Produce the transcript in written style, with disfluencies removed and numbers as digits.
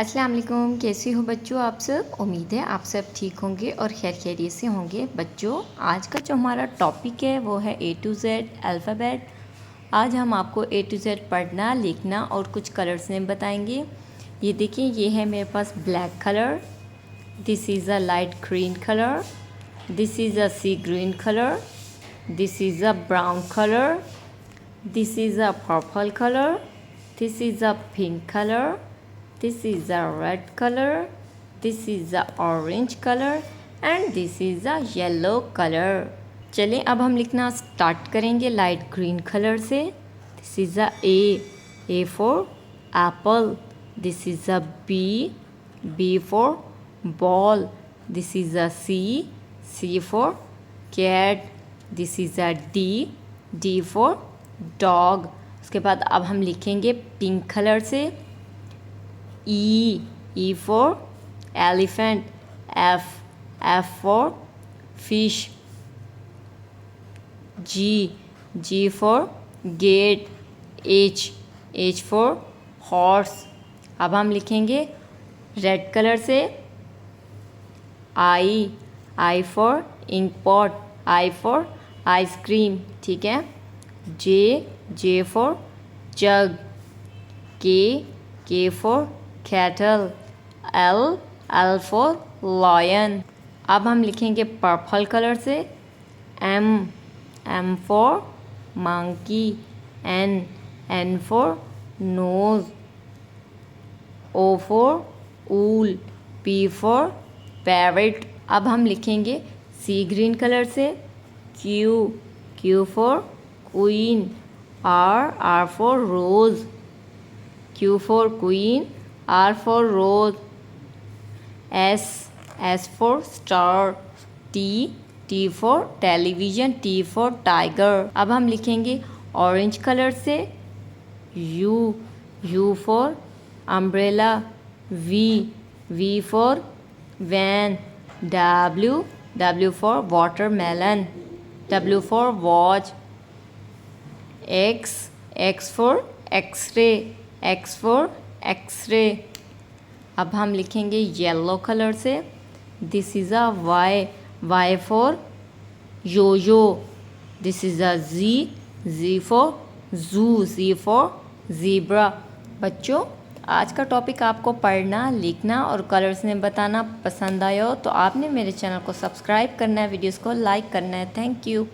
अस्सलाम वालेकुम, कैसे हो बच्चों आप सब। उम्मीद है आप सब ठीक होंगे और खैर खैरियत से होंगे। बच्चों आज का जो हमारा टॉपिक है वो है A to Z अल्फ़ाबेट। आज हम आपको A to Z पढ़ना, लिखना और कुछ कलर्स नेम बताएंगे। ये देखिए, ये है मेरे पास black colour, this is a light green colour, this is a sea green colour, this is a brown colour, this is a purple colour, this is a pink colour, this is a red color, this is a orange color and this is a yellow color। चलें अब हम लिखना start करेंगे light green colour से। This is a A for apple, this is a B for ball, this is a C for cat, this is a D for dog. उसके बाद अब हम लिखेंगे पिंक कलर से। E for elephant, F for fish, G for gate, H for horse। अब हम लिखेंगे red colour से I for ink pot, I for ice cream, ठीक है। J for jug, K for cattle, L for lion। अब हम लिखेंगे पर्पल कलर से M for monkey, N for nose, O for owl, P for parrot। अब हम लिखेंगे सी ग्रीन कलर से Q for queen, R for rose, Q for queen, R for rose, S for star, T for television, T for tiger। अब हम लिखेंगे orange colour से U for umbrella, V for van, W for watermelon, W for watch, X for x-ray, X for X-ray. अब हम लिखेंगे yellow colour से this is a Y for yoyo, this is a G for Z for zebra. बच्चों आज का topic आपको पढ़ना, लिखना और कलर्स ने बताना पसंद आया हो तो आपने मेरे चैनल को सब्सक्राइब करना है, वीडियोस को लाइक करना है। Thank you.